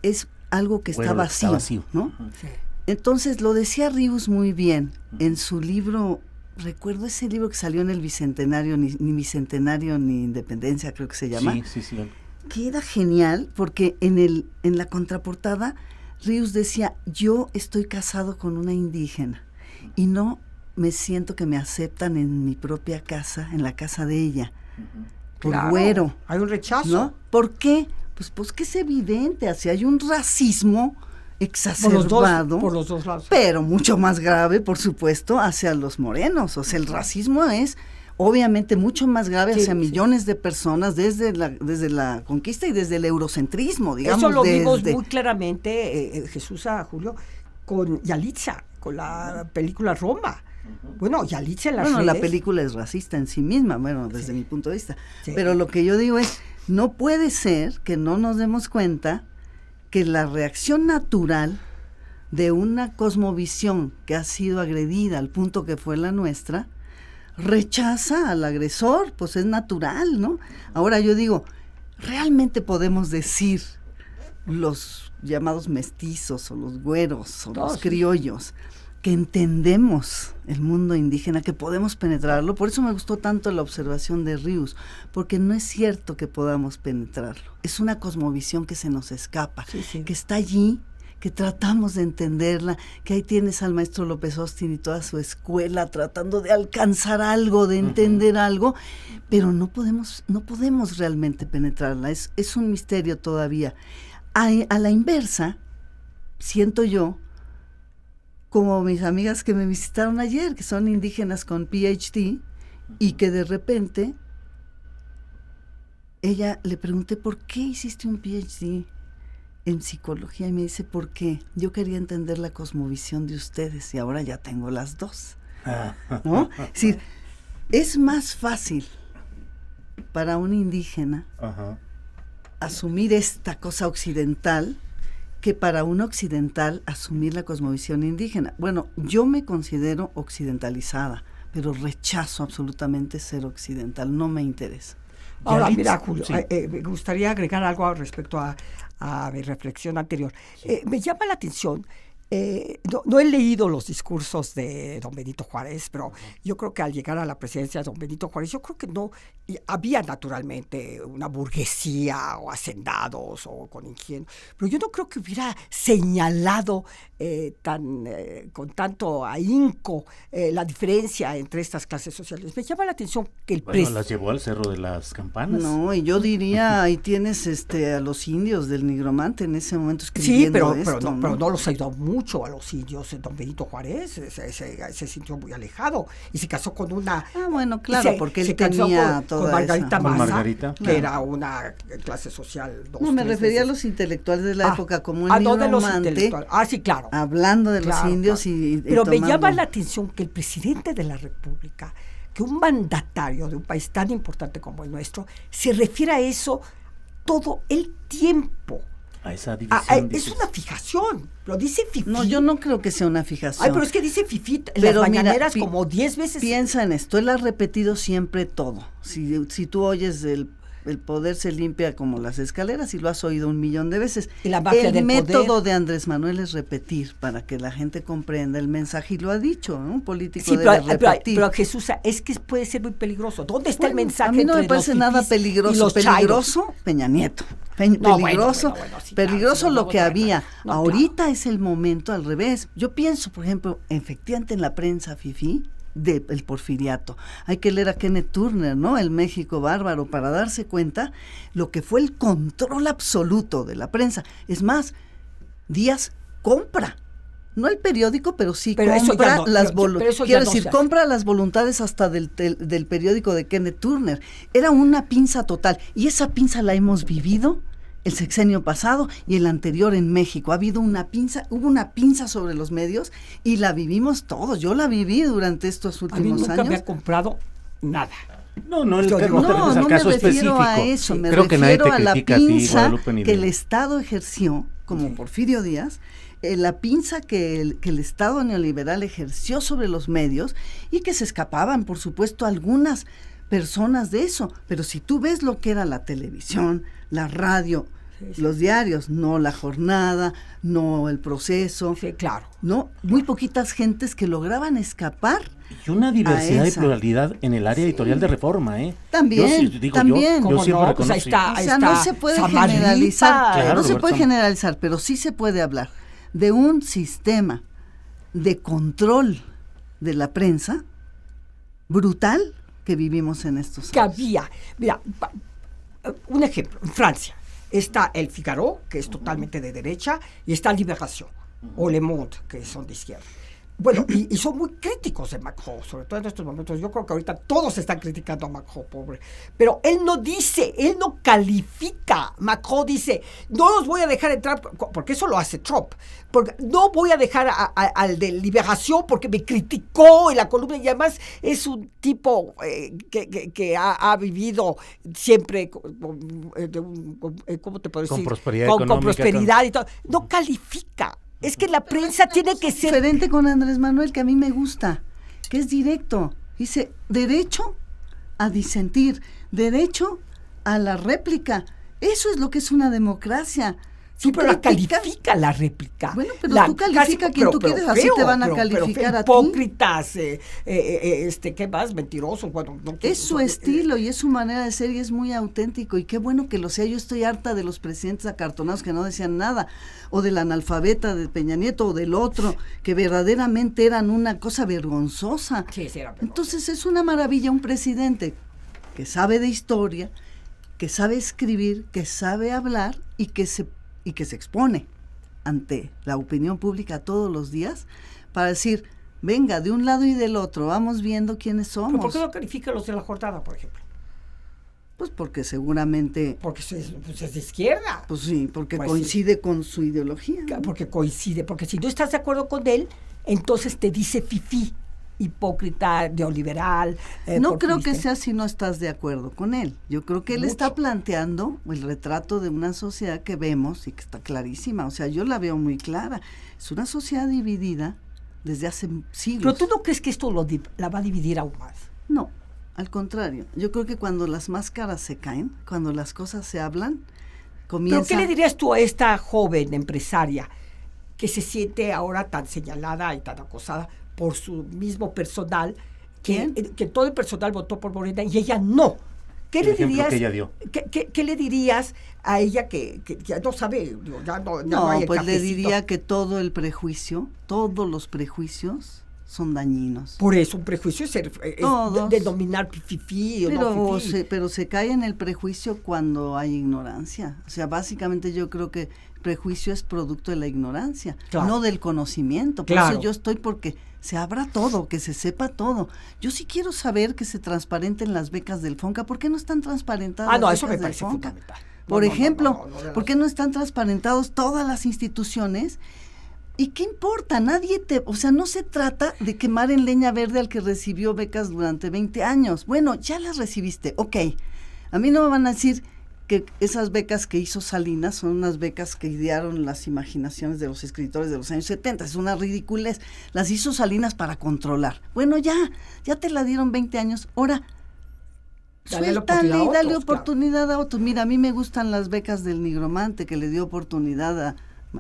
es algo que está vacío, ¿no? Sí. Entonces lo decía Ríos muy bien en su libro, recuerdo ese libro que salió en el Bicentenario, ni Bicentenario ni Independencia, creo que se llama. Sí. Que era genial porque en la contraportada Ríos decía, yo estoy casado con una indígena y no me siento que me aceptan en mi propia casa, en la casa de ella, por güero. Hay un rechazo. ¿No? ¿Por qué? Pues que es evidente, así hay un racismo exacerbado, por los dos lados, pero mucho más grave, por supuesto, hacia los morenos. O sea, el racismo es obviamente mucho más grave hacia millones de personas desde la conquista y desde el eurocentrismo, digamos. Eso lo vimos muy claramente, Jesús, Julio, con Yalitza, con la película Roma. Bueno, Yalitza en las redes. La película es racista en sí misma, bueno, desde mi punto de vista. Sí. Pero lo que yo digo es, no puede ser que no nos demos cuenta que la reacción natural de una cosmovisión que ha sido agredida al punto que fue la nuestra, rechaza al agresor, pues es natural, ¿no? Ahora yo digo, ¿realmente podemos decir los llamados mestizos o los güeros o los criollos que entendemos el mundo indígena, que podemos penetrarlo? Por eso me gustó tanto la observación de Rius, porque no es cierto que podamos penetrarlo. Es una cosmovisión que se nos escapa, que está allí, que tratamos de entenderla, que ahí tienes al maestro López Austin y toda su escuela tratando de alcanzar algo, de entender algo, pero no podemos realmente penetrarla. Es un misterio todavía. A la inversa, siento yo, como mis amigas que me visitaron ayer, que son indígenas con PhD, y que de repente ella le pregunté, ¿por qué hiciste un PhD en psicología? Y me dice, ¿por qué? Yo quería entender la cosmovisión de ustedes y ahora ya tengo las dos, ¿no? Es decir, es más fácil para un indígena asumir esta cosa occidental que para un occidental asumir la cosmovisión indígena. Bueno, yo me considero occidentalizada, pero rechazo absolutamente ser occidental, no me interesa. Ahora, mira, Julio, me gustaría agregar algo respecto a mi reflexión anterior. Me llama la atención, no he leído los discursos de don Benito Juárez, pero yo creo que al llegar a la presidencia de don Benito Juárez, yo creo que no había naturalmente una burguesía o hacendados o con ingenio, pero yo no creo que hubiera señalado con tanto ahínco la diferencia entre estas clases sociales. Me llama la atención que las llevó al Cerro de las Campanas. No, y yo diría, ahí tienes a los indios del Nigromante en ese momento escribiendo pero no los ayudó mucho a los indios. Don Benito Juárez se sintió muy alejado y se casó con una... bueno, claro, porque él tenía con Margarita Maza, que era una clase social... me refería a los intelectuales de la época como un Nigromante. Sí, claro. Hablando de los indios y pero me llama la atención que el presidente de la República, que un mandatario de un país tan importante como el nuestro, se refiere a eso todo el tiempo. A esa división. Es una fijación, lo dice fifí. No, yo no creo que sea una fijación. Pero es que dice fifí en las mañaneras como 10 veces. Piensa en esto, él ha repetido siempre todo. Si tú oyes el poder se limpia como las escaleras y lo has oído 1,000,000 de veces. Y la mafia el del método poder. De Andrés Manuel es repetir para que la gente comprenda el mensaje y lo ha dicho, ¿no? Un político debe repetir. Pero Jesús, es que puede ser muy peligroso. ¿Dónde está el mensaje? A mí no me parece nada peligroso. Peligroso, Peña Nieto. Peligroso lo que había. Ahorita es el momento al revés. Yo pienso, por ejemplo, efectivamente en la prensa fifí, del porfiriato. Hay que leer a Kenneth Turner, ¿no? El México bárbaro, para darse cuenta lo que fue el control absoluto de la prensa. Es más, Díaz compra, no el periódico, pero sí compra las voluntades. Quiero decir, compra las voluntades hasta del periódico de Kenneth Turner. Era una pinza total, y esa pinza la hemos vivido el sexenio pasado y el anterior en México. Hubo una pinza sobre los medios y la vivimos todos. Yo la viví durante estos últimos años. A mí nunca me ha comprado nada. No me refiero a eso, me refiero a la pinza que el Estado ejerció, como Porfirio Díaz, la pinza que el Estado neoliberal ejerció sobre los medios y que se escapaban, por supuesto, algunas personas de eso. Pero si tú ves lo que era la televisión, la radio, los diarios, no La Jornada, no El Proceso. Sí, claro. No, muy poquitas gentes que lograban escapar. Y una diversidad y pluralidad en el área editorial de Reforma, También. Yo siempre reconocí. Ahí está, no se puede generalizar, claro, no se puede generalizar, pero sí se puede hablar de un sistema de control de la prensa brutal que vivimos en estos años. Que había, mira, un ejemplo, en Francia está El Figaro, que es totalmente de derecha, y está Libération, o Le Monde, que son de izquierda. Bueno, y son muy críticos de Macron, sobre todo en estos momentos. Yo creo que ahorita todos están criticando a Macron, pobre. Pero él no califica. Macron dice, no los voy a dejar entrar, porque eso lo hace Trump. Porque no voy a dejar al de Liberación porque me criticó en la columna, y además es un tipo que ha vivido siempre ¿cómo te puedo decir? Con prosperidad con económica. prosperidad y todo. No califica. Es que la prensa tiene que ser... Diferente con Andrés Manuel, que a mí me gusta, que es directo. Dice, derecho a disentir, derecho a la réplica. Eso es lo que es una democracia. Sí, pero la califica la réplica. Bueno, pero tú califica a quien tú quieres, así te van a calificar a ti. Hipócritas, ¿qué más? Mentirosos. Bueno, no es su estilo y es su manera de ser y es muy auténtico y qué bueno que lo sea. Yo estoy harta de los presidentes acartonados que no decían nada, o del analfabeta de Peña Nieto o del otro, que verdaderamente eran una cosa vergonzosa. Sí, era vergonzosa. Entonces es una maravilla un presidente que sabe de historia, que sabe escribir, que sabe hablar y que se expone ante la opinión pública todos los días para decir, venga, de un lado y del otro, vamos viendo quiénes somos. ¿Pero por qué no califica los de la jornada, por ejemplo? Pues porque seguramente... Porque es de izquierda. Pues sí, porque pues coincide con su ideología, ¿no? Porque coincide, porque si no estás de acuerdo con él, entonces te dice fifí, hipócrita, neoliberal. No creo que sea si no estás de acuerdo con él. Yo creo que él está planteando el retrato de una sociedad que vemos y que está clarísima. O sea, yo la veo muy clara. Es una sociedad dividida desde hace siglos. ¿Pero tú no crees que esto la va a dividir aún más? No, al contrario. Yo creo que cuando las máscaras se caen, cuando las cosas se hablan, comienza... ¿Pero qué le dirías tú a esta joven empresaria que se siente ahora tan señalada y tan acosada por su mismo personal, que todo el personal votó por Morena y ella no? ¿Qué le dirías? Que ella dio. ¿Qué le dirías a ella que ya no sabe? No hay pues cafecito? Le diría que todo el prejuicio, todos los prejuicios son dañinos. Por eso un prejuicio es denominar fifí o no fifí. Pero se cae en el prejuicio cuando hay ignorancia. O sea, básicamente yo creo que prejuicio es producto de la ignorancia, claro, no del conocimiento. Por eso yo estoy porque se abra todo, que se sepa todo. Yo sí quiero saber que se transparenten las becas del FONCA. ¿Por qué no están transparentadas las eso becas me parece del FONCA? fundamental. Por ejemplo, ¿por qué no están transparentados todas las instituciones? ¿Y qué importa? O sea, no se trata de quemar en leña verde al que recibió becas durante 20 años. Bueno, ya las recibiste, ok. A mí no me van a decir que esas becas que hizo Salinas son unas becas que idearon las imaginaciones de los escritores de los años 70, es una ridiculez. Las hizo Salinas para controlar. Bueno, ya te la dieron 20 años, ahora suéltale y dale oportunidad a otros. Mira, a mí me gustan las becas del Nigromante, que le dio oportunidad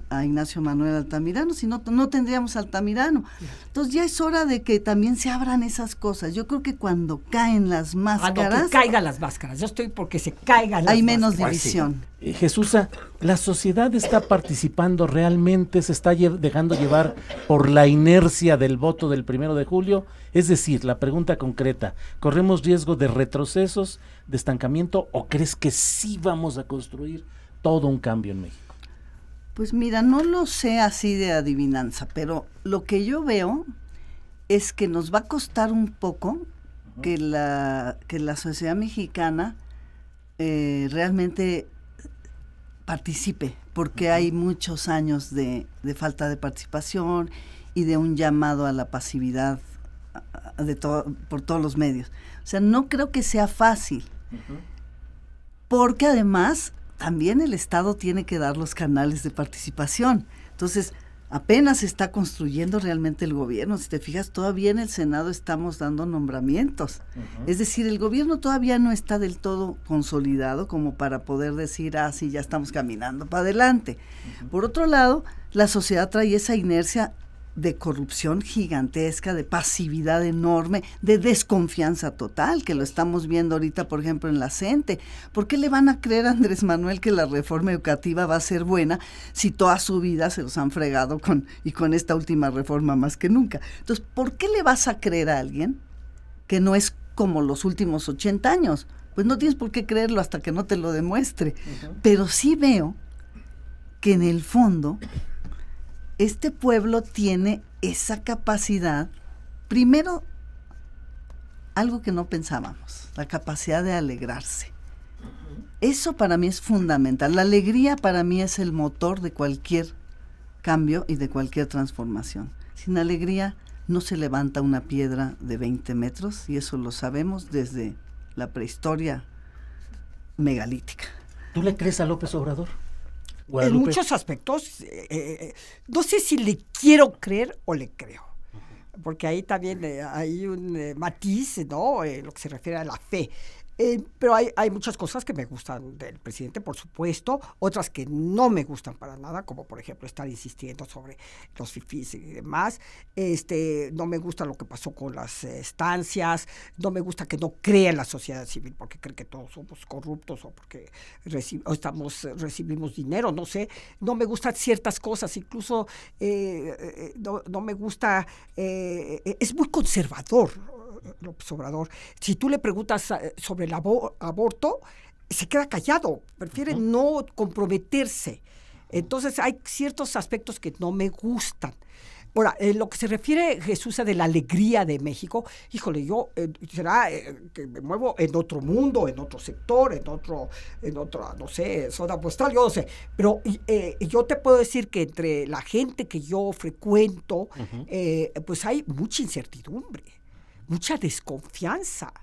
a Ignacio Manuel Altamirano, si no tendríamos Altamirano. Entonces ya es hora de que también se abran esas cosas. Yo creo que cuando caen las máscaras... que caigan las máscaras. Yo estoy porque se caigan las máscaras. Hay menos división. Jesúsa, ¿la sociedad está participando realmente? ¿Se está dejando llevar por la inercia del voto del 1 de julio? Es decir, la pregunta concreta, ¿corremos riesgo de retrocesos, de estancamiento, o crees que sí vamos a construir todo un cambio en México? Pues mira, no lo sé así de adivinanza, pero lo que yo veo es que nos va a costar un poco que la sociedad mexicana realmente participe, porque hay muchos años de falta de participación y de un llamado a la pasividad por todos los medios. O sea, no creo que sea fácil, porque además también el Estado tiene que dar los canales de participación. Entonces, apenas se está construyendo realmente el gobierno. Si te fijas, todavía en el Senado estamos dando nombramientos. Es decir, el gobierno todavía no está del todo consolidado como para poder decir, sí, ya estamos caminando para adelante. Por otro lado, la sociedad trae esa inercia de corrupción gigantesca, de pasividad enorme, de desconfianza total, que lo estamos viendo ahorita, por ejemplo, en la CENTE. ¿Por qué le van a creer a Andrés Manuel que la reforma educativa va a ser buena si toda su vida se los han fregado con esta última reforma más que nunca? Entonces, ¿por qué le vas a creer a alguien que no es como los últimos 80 años? Pues no tienes por qué creerlo hasta que no te lo demuestre. Pero sí veo que en el fondo este pueblo tiene esa capacidad, primero, algo que no pensábamos, la capacidad de alegrarse. Eso para mí es fundamental. La alegría para mí es el motor de cualquier cambio y de cualquier transformación. Sin alegría no se levanta una piedra de 20 metros, y eso lo sabemos desde la prehistoria megalítica. ¿Tú le crees a López Obrador? Guadalupe. En muchos aspectos, no sé si le quiero creer o le creo, porque ahí también hay un matiz, ¿no? Lo que se refiere a la fe. Pero hay muchas cosas que me gustan del presidente, por supuesto, otras que no me gustan para nada, como por ejemplo estar insistiendo sobre los fifís y demás. No me gusta lo que pasó con las estancias, no me gusta que no crea en la sociedad civil porque cree que todos somos corruptos o porque recibimos dinero, no sé. No me gustan ciertas cosas, incluso no me gusta, es muy conservador López Obrador. Si tú le preguntas sobre el aborto, se queda callado, prefiere no comprometerse. Entonces hay ciertos aspectos que no me gustan. Ahora, en lo que se refiere, Jesús, a de la alegría de México, híjole, yo será que me muevo en otro mundo, en otro sector, en otra, no sé, zona postal, yo no sé. Pero yo te puedo decir que entre la gente que yo frecuento, pues hay mucha incertidumbre, mucha desconfianza.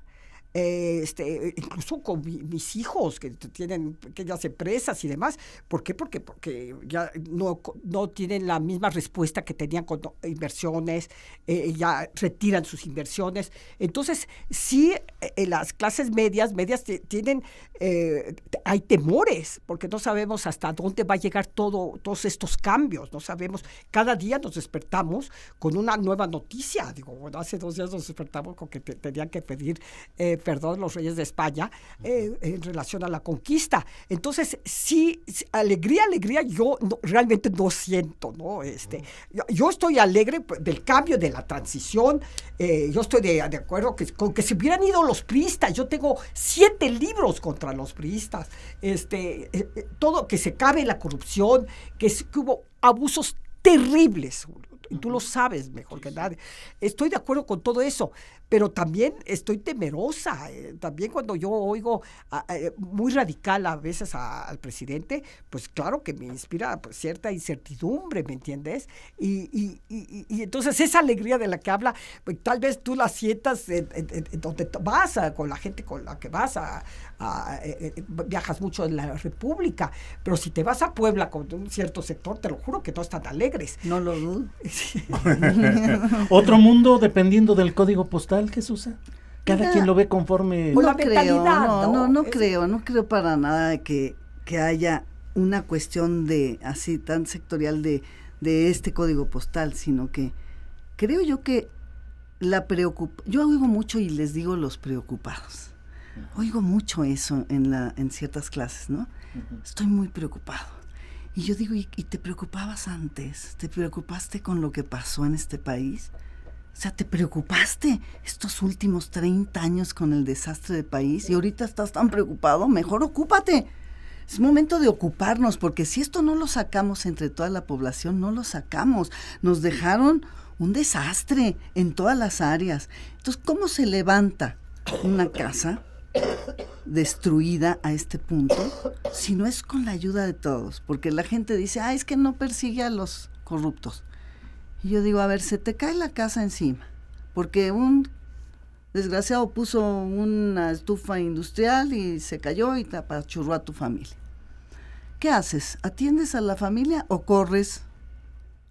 Incluso con mis hijos que tienen pequeñas empresas y demás. ¿Por qué? Porque ya no tienen la misma respuesta que tenían con inversiones, ya retiran sus inversiones. Entonces, sí, las clases medias tienen, hay temores, porque no sabemos hasta dónde va a llegar todos estos cambios, no sabemos. Cada día nos despertamos con una nueva noticia. Digo, bueno, hace 2 días nos despertamos con que tenían que pedir perdón los reyes de España en relación a la conquista. Entonces, sí, alegría, yo realmente no siento, ¿no? Yo estoy alegre del cambio, de la transición. Yo estoy de acuerdo con que se hubieran ido los priistas. Yo tengo 7 libros contra los priistas. Todo, que se acabe la corrupción, que hubo abusos terribles, y tú lo sabes mejor que nadie. Estoy de acuerdo con todo eso, pero también estoy temerosa. También cuando yo oigo muy radical a veces al presidente, pues claro que me inspira pues, cierta incertidumbre, ¿me entiendes? Y entonces esa alegría de la que habla, pues, tal vez tú la sientas en donde vas, con la gente con la que vas, viajas mucho en la República, pero si te vas a Puebla con un cierto sector, te lo juro que no están alegres. No lo dudo. Otro mundo dependiendo del código postal, Jesús. Cada quien lo ve conforme. No creo, no creo para nada que haya una cuestión de así tan sectorial de este código postal, sino que creo yo que yo oigo mucho y les digo los preocupados. Oigo mucho eso en ciertas clases, ¿no? Estoy muy preocupado. Y yo digo, ¿y te preocupabas antes? ¿Te preocupaste con lo que pasó en este país? O sea, ¿te preocupaste estos últimos 30 años con el desastre del país y ahorita estás tan preocupado? Mejor ocúpate. Es momento de ocuparnos, porque si esto no lo sacamos entre toda la población, no lo sacamos. Nos dejaron un desastre en todas las áreas. Entonces, ¿cómo se levanta una casa destruida a este punto si no es con la ayuda de todos? Porque la gente dice, es que no persigue a los corruptos. Y yo digo, a ver, se te cae la casa encima porque un desgraciado puso una estufa industrial y se cayó y te apachurró a tu familia. ¿Qué haces? ¿Atiendes a la familia o corres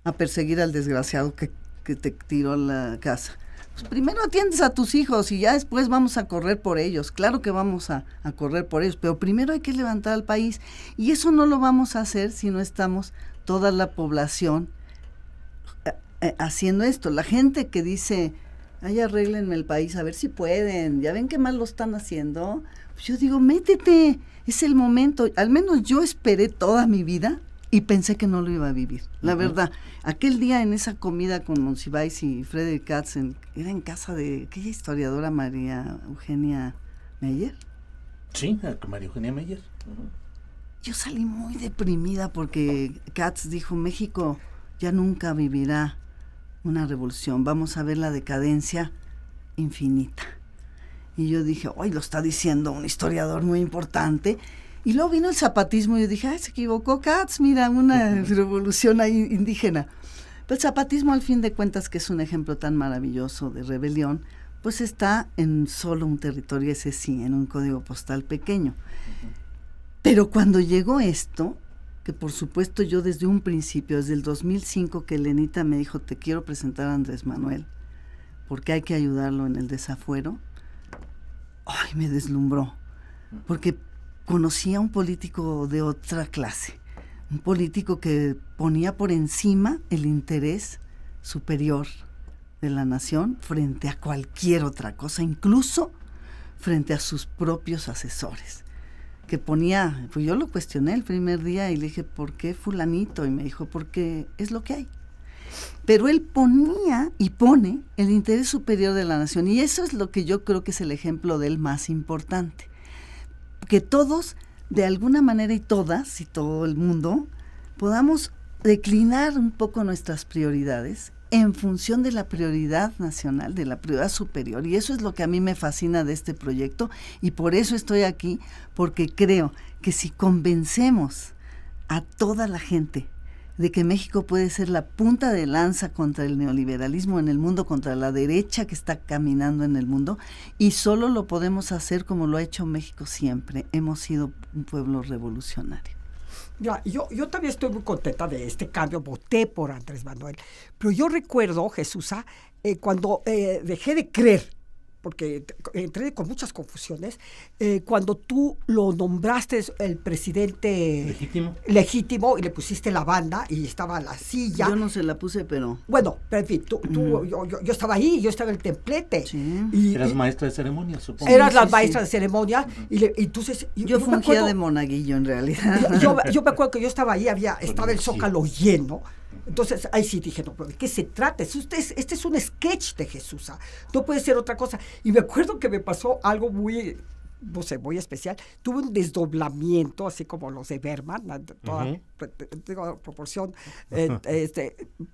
a perseguir al desgraciado que te tiró la casa? Pues primero atiendes a tus hijos y ya después vamos a correr por ellos. Claro que vamos a correr por ellos, pero primero hay que levantar al país, y eso no lo vamos a hacer si no estamos toda la población haciendo esto. La gente que dice, arréglenme el país, a ver si pueden, ya ven qué mal lo están haciendo. Pues yo digo, métete, es el momento. Al menos yo esperé toda mi vida y pensé que no lo iba a vivir, la verdad. Aquel día en esa comida con Monsiváis y Frederick Katz, era en casa de aquella historiadora María Eugenia Meyer. Sí, María Eugenia Meyer. Yo salí muy deprimida porque Katz dijo, México ya nunca vivirá una revolución, vamos a ver la decadencia infinita. Y yo dije, lo está diciendo un historiador muy importante. Y luego vino el zapatismo y yo dije, se equivocó Katz, mira, una revolución ahí indígena. Pero el zapatismo, al fin de cuentas, que es un ejemplo tan maravilloso de rebelión, pues está en solo un territorio, ese sí, en un código postal pequeño. Pero cuando llegó esto, que por supuesto yo desde un principio, desde el 2005 que Elenita me dijo, te quiero presentar a Andrés Manuel, porque hay que ayudarlo en el desafuero, ay, me deslumbró, porque conocía a un político de otra clase, un político que ponía por encima el interés superior de la nación frente a cualquier otra cosa, incluso frente a sus propios asesores, que ponía, pues yo lo cuestioné el primer día y le dije, ¿por qué fulanito? Y me dijo, porque es lo que hay. Pero él ponía y pone el interés superior de la nación, y eso es lo que yo creo que es el ejemplo de él más importante, que todos, de alguna manera, y todas, y todo el mundo, podamos declinar un poco nuestras prioridades en función de la prioridad nacional, de la prioridad superior, y eso es lo que a mí me fascina de este proyecto, y por eso estoy aquí, porque creo que si convencemos a toda la gente de que México puede ser la punta de lanza contra el neoliberalismo en el mundo, contra la derecha que está caminando en el mundo, y solo lo podemos hacer como lo ha hecho México siempre. Hemos sido un pueblo revolucionario. Ya, yo también estoy muy contenta de este cambio, voté por Andrés Manuel, pero yo recuerdo, Jesús, cuando dejé de creer, porque entré con muchas confusiones, cuando tú lo nombraste el presidente legítimo y le pusiste la banda y estaba la silla. Yo no se la puse, pero... Bueno, pero en fin, yo estaba ahí, yo estaba en el templete. Sí. Eras maestra de ceremonia, supongo. Eras la maestra de ceremonia y entonces... Yo fungía de monaguillo, en realidad. Yo me acuerdo que yo estaba ahí, estaba el Zócalo lleno. Entonces, ahí sí dije, no, pero ¿de qué se trata? Este es un sketch de Jesús, no puede ser otra cosa. Y me acuerdo que me pasó algo muy, no sé, muy especial. Tuve un desdoblamiento, así como los de Berman, toda proporción.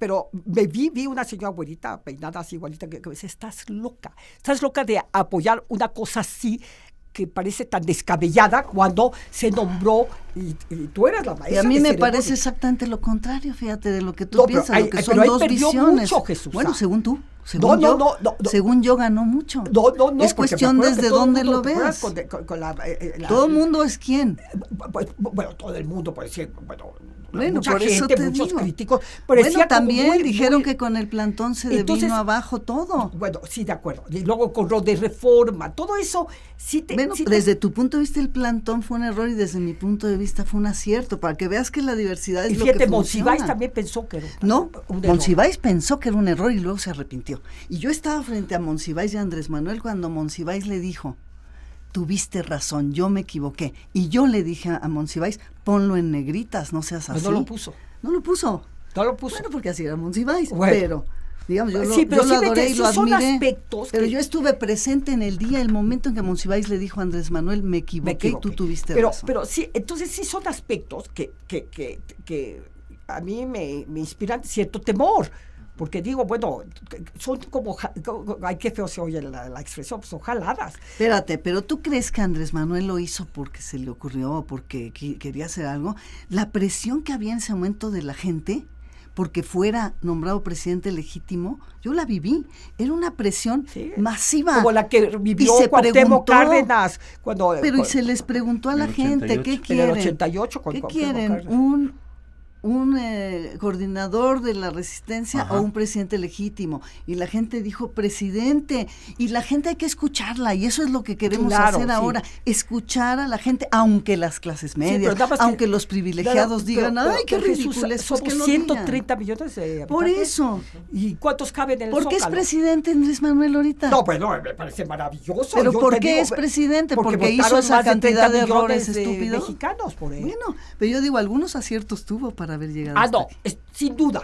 Pero me vi una señora abuelita, peinada así igualita, que me dice, estás loca de apoyar una cosa así, que parece tan descabellada cuando se nombró y tú eras la maestra. Y a mí me parece exactamente lo contrario, fíjate, de lo que tú piensas, lo que son dos visiones. Mucho, Jesús, bueno, según tú. No. Según yo ganó mucho. No. Es cuestión desde dónde lo veas. ¿Todo el mundo es quién? Bueno, todo el mundo puede decir, bueno, mucha por gente, eso te muchos digo. críticos. Bueno, también dijeron que con el plantón se vino abajo todo. Bueno, sí, de acuerdo. Y luego con lo de reforma, todo eso desde tu punto de vista el plantón fue un error y desde mi punto de vista fue un acierto, para que veas que la diversidad es lo que funciona. Monsiváis también pensó que era un error. Monsiváis pensó que era un error y luego se arrepintió. Y yo estaba frente a Monsiváis y a Andrés Manuel cuando Monsiváis le dijo, tuviste razón, yo me equivoqué. Y yo le dije a Monsiváis, ponlo en negritas, no seas así. No lo puso. Bueno, porque así era Monsiváis, bueno. Pero... digamos, yo sí, lo adoré y lo admiré, pero yo estuve presente en el día, el momento en que Monsiváis le dijo a Andrés Manuel, me equivoqué y tú tuviste razón. Pero sí, entonces sí son aspectos que a mí me inspiran cierto temor, porque digo, bueno, son como, ay, qué feo se oye la expresión, son jaladas. Espérate, pero ¿tú crees que Andrés Manuel lo hizo porque se le ocurrió o porque quería hacer algo? La presión que había en ese momento de la gente porque fuera nombrado presidente legítimo, yo la viví, era una presión masiva. Como la que vivió Cuauhtémoc Cárdenas. Y se les preguntó a la gente, ¿qué quieren? En el 88, ¿Qué quieren? ¿Un coordinador de la resistencia o un presidente legítimo? Y la gente dijo presidente, y la gente hay que escucharla, y eso es lo que queremos hacer ahora, escuchar a la gente, aunque las clases medias, aunque los privilegiados digan, ay, qué ridículo, somos 130 millones de habitantes. Por eso. ¿Y cuántos caben en el Zócalo? ¿Por qué es presidente Andrés Manuel ahorita? No, bueno, me parece maravilloso. ¿Pero por qué es presidente? Porque hizo esa cantidad de errores estúpidos. Mexicanos por él. Bueno, pero yo digo, algunos aciertos tuvo para haber llegado hasta aquí. Sin duda,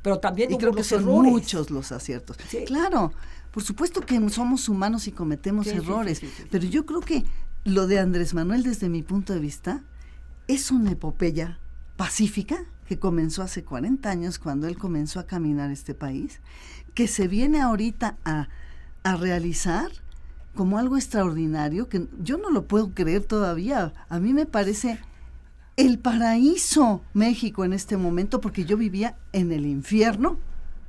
pero también creo que son errores. Muchos los aciertos. Sí. Claro, por supuesto que somos humanos y cometemos errores, sí. Pero yo creo que lo de Andrés Manuel, desde mi punto de vista, es una epopeya pacífica que comenzó hace 40 años cuando él comenzó a caminar este país, que se viene ahorita a realizar como algo extraordinario, que yo no lo puedo creer todavía. A mí me parece el paraíso México en este momento, porque yo vivía en el infierno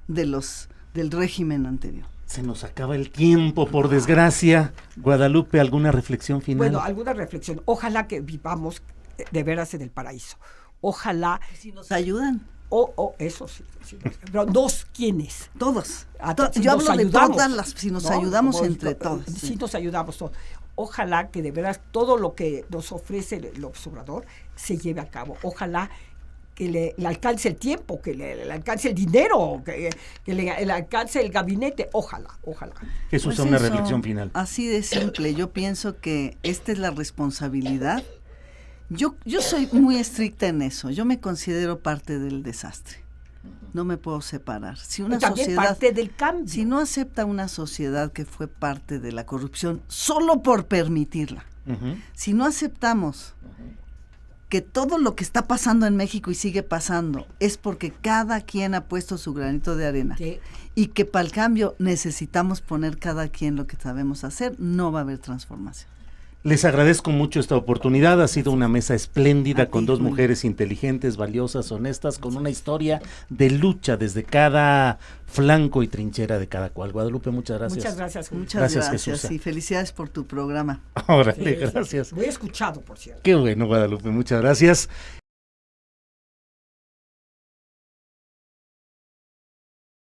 del régimen anterior. Se nos acaba el tiempo, por desgracia. Guadalupe, ¿alguna reflexión final? Bueno, alguna reflexión. Ojalá que vivamos de veras en el paraíso. Ojalá. Si nos ayudan. Eso sí, sí. Pero ¿quiénes? Todos. Si Yo nos hablo de ayudamos, todas las, si nos ayudamos entre todos. Si nos ayudamos todos. Ojalá que de veras todo lo que nos ofrece el observador se lleve a cabo. Ojalá que le alcance el tiempo, que le alcance el dinero, que le alcance el gabinete. Ojalá. Jesús, Pues una eso, reflexión final. Así de simple. Yo pienso que esta es la responsabilidad. Yo soy muy estricta en eso. Yo me considero parte del desastre. No me puedo separar. Si una también sociedad, parte del cambio. si no acepta una sociedad que fue parte de la corrupción solo por permitirla, si no aceptamos que todo lo que está pasando en México y sigue pasando es porque cada quien ha puesto su granito de arena, Sí. y que para el cambio necesitamos poner cada quien lo que sabemos hacer, no va a haber transformación. Les agradezco mucho esta oportunidad, ha sido una mesa espléndida con dos Julio. mujeres inteligentes, valiosas, honestas, con una historia de lucha desde cada flanco y trinchera de cada cual. Guadalupe, muchas gracias. Muchas gracias, Julio. Muchas Gracias, gracias Jesús. y felicidades por tu programa. Órale, Sí, gracias. Muy escuchado, por cierto. Qué bueno, Guadalupe, muchas gracias.